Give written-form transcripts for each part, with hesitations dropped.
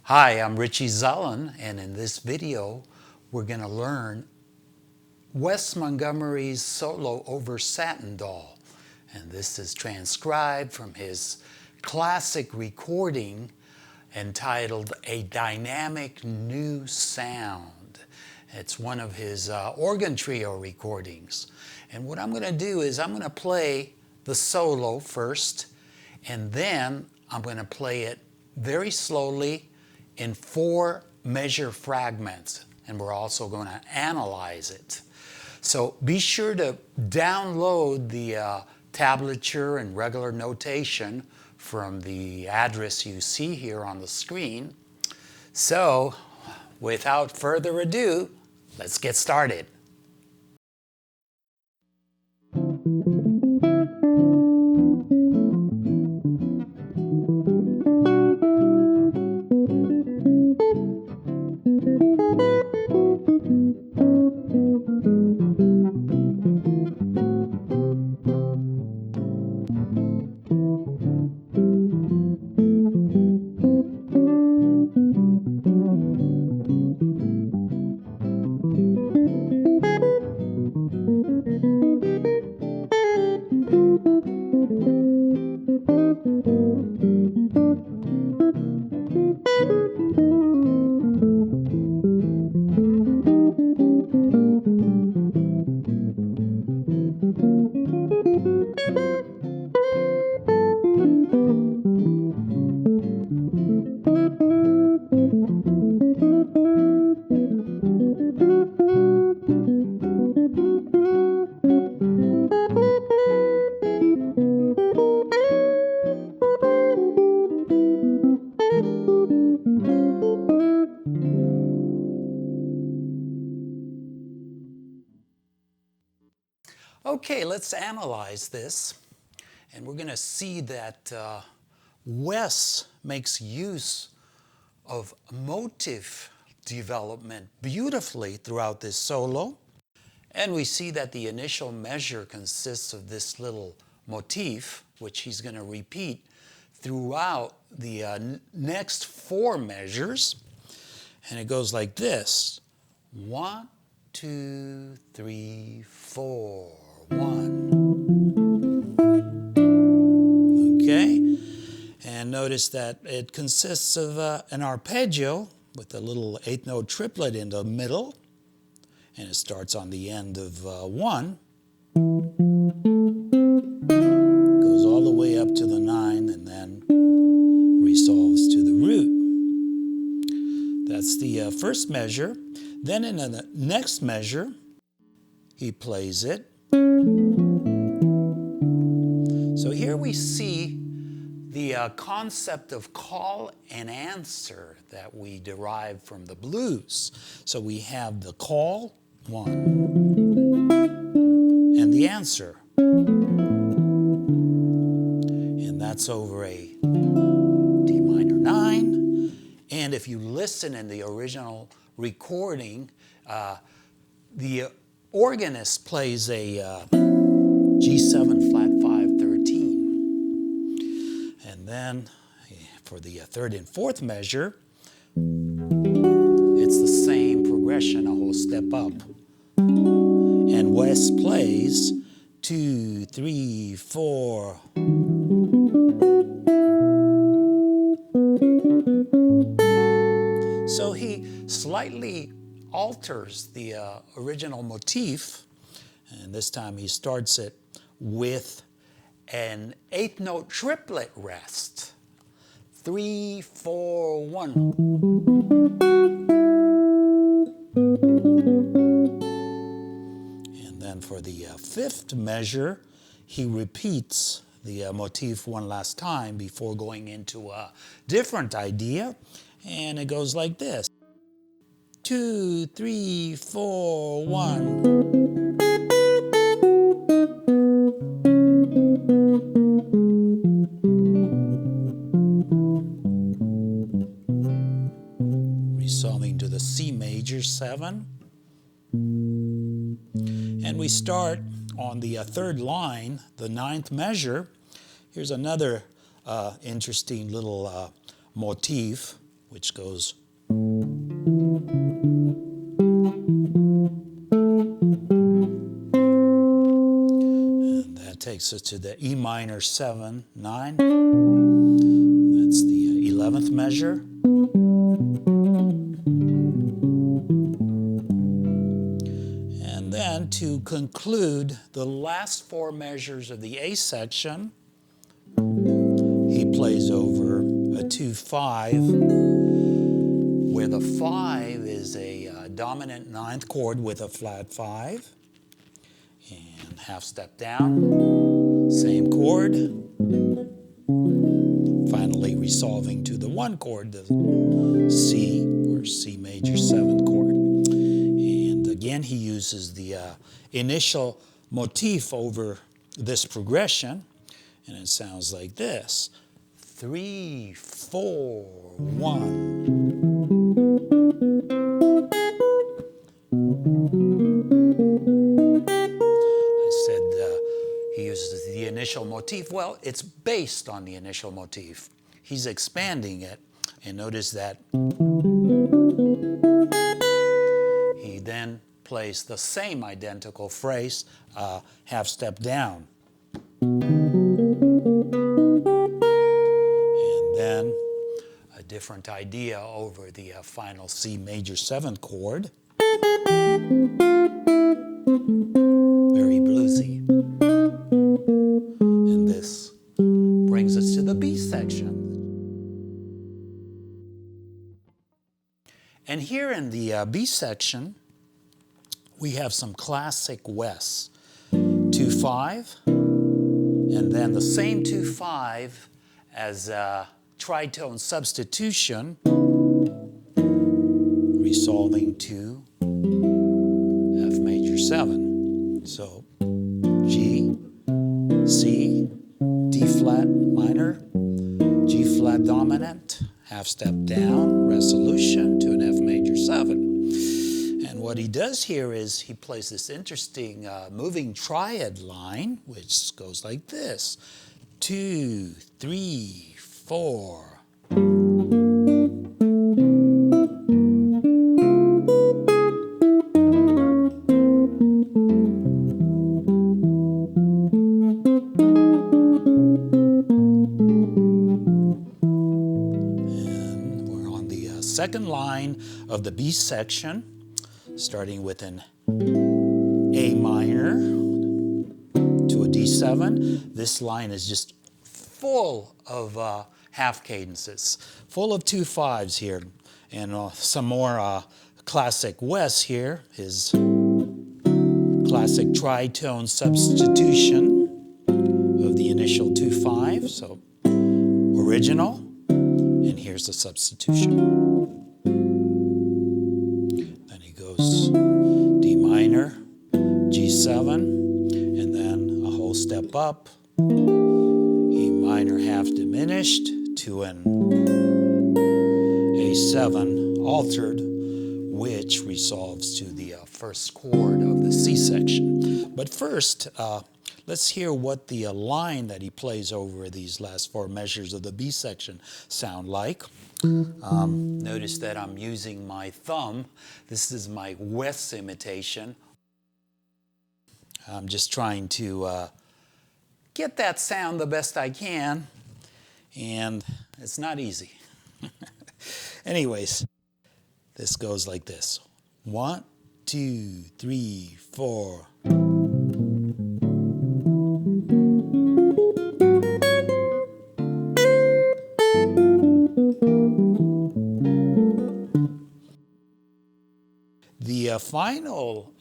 Hi, I'm Richie Zellon, and in this video we're going to learn Wes Montgomery's solo over Satin Doll. And this is transcribed from his classic recording entitled A Dynamic New Sound. It's one of his organ trio recordings. And what I'm going to do is I'm going to play the solo first, and then I'm going to play it very slowly in 4 measure fragments, and we're also going to analyze it. So be sure to download the tablature and regular notation from the address you see here on the screen. So without further ado, let's get started. Okay, let's analyze this, and we're going to see that Wes makes use of motive development beautifully throughout this solo, and we see that the initial measure consists of this little motif, which he's going to repeat throughout the next 4 measures, and it goes like this: 1, 2, 3, 4. 1. Okay, and notice that it consists of an arpeggio with a little 8-note triplet in the middle, and it starts on the end of 1, goes all the way up to the 9, and then resolves to the root. That's the first measure. Then in the next measure, he plays it. So here we see the concept of call and answer that we derive from the blues. So we have the call, 1, and the answer. And that's over a D minor 9. And if you listen in the original recording, the organist plays a G7 flat 5 13. And then for the 3rd and 4th measure, it's the same progression, a whole step up. And Wes plays 2, 3, 4. So he slightly alters the original motif, and this time he starts it with an 8-note triplet rest. 3, 4, 1. And then for the 5th measure, he repeats the motif one last time before going into a different idea, and it goes like this: 2, 3, 4, 1. Resolving to the C major 7. And we start on the 3rd line, the 9th measure. Here's another interesting little motif. which goes. And that takes us to the E minor 7, 9. That's the 11th measure. And then to conclude the last 4 measures of the A section, he plays over a 2-5, where the 5 is a dominant 9th chord with a flat 5, and half step down, same chord, finally resolving to the 1 chord, the C, or C major 7th chord. And again, he uses the initial motif over this progression, and it sounds like this: 3, 4, 1. I said he uses the initial motif. Well, it's based on the initial motif. He's expanding it, and notice that he then plays the same identical phrase, half step down. And then a different idea over the final C major 7th chord. Very bluesy. And this brings us to the B section. And here in the B section, we have some classic Wes. 2-5, and then the same 2-5 as tritone substitution, resolving to F major 7. So G, C, D flat minor, G flat dominant, half step down, resolution to an F major 7. And what he does here is he plays this interesting moving triad line, which goes like this: 2, 3, 4. And we're on the second line of the B section, starting with an A minor to a D7. This line is just full of half cadences, full of 2-5s here. And some more classic Wes here, his classic tritone substitution of the initial 2-5. So original, and here's the substitution. D minor, G7, and then a whole step up, E minor half diminished to an A7 altered, which resolves to the first chord of the C section. But first, let's hear what the line that he plays over these last 4 measures of the B section sound like. Notice that I'm using my thumb. This is my Wes imitation. I'm just trying to get that sound the best I can, and it's not easy. Anyways, this goes like this: 1, 2, 3, 4. The final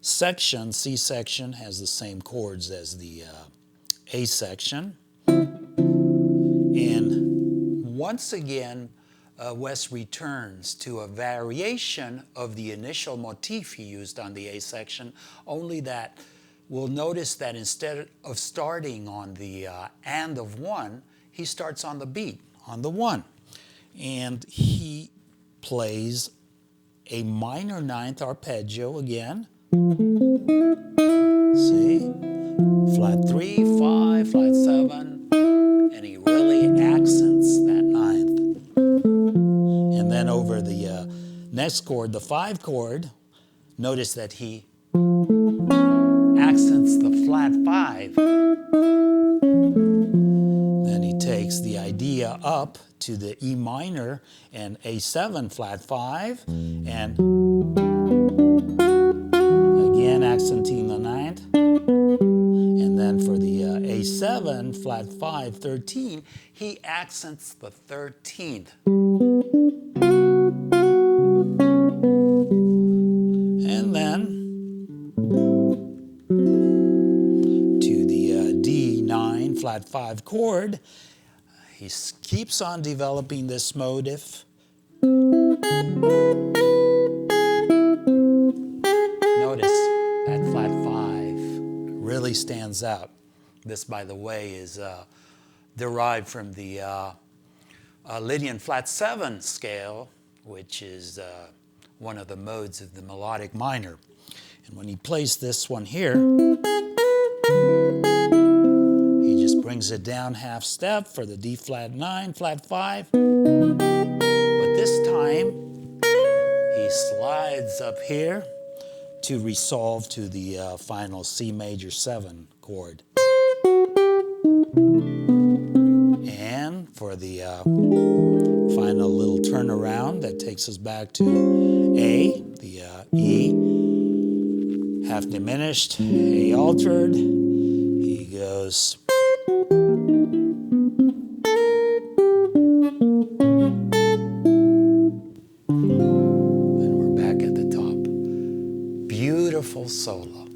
section, C section, has the same chords as the A section. And once again, Wes returns to a variation of the initial motif he used on the A section, only that we'll notice that instead of starting on the and of 1, he starts on the beat, on the 1. And he plays a minor 9th arpeggio again. See? Flat 3, 5, flat 7, and he really really accents that ninth. And then over the next chord, the 5 chord, notice that he accents the flat 5. Then he takes the idea up to the E minor and A7 flat 5, and again accenting the ninth. And then for the A7 flat 5 13, he accents the 13th. And then to the D9 flat 5 chord, he keeps on developing this motif. Notice that flat 5 really stands out. This, by the way, is derived from the Lydian flat 7 scale, which is one of the modes of the melodic minor. And when he plays this one here, he just brings it down half step for the D flat 9, flat 5. But this time, he slides up here to resolve to the final C major 7 chord. And for the final little turnaround that takes us back to A, the E, half diminished, A altered, he goes. Then we're back at the top. Beautiful solo.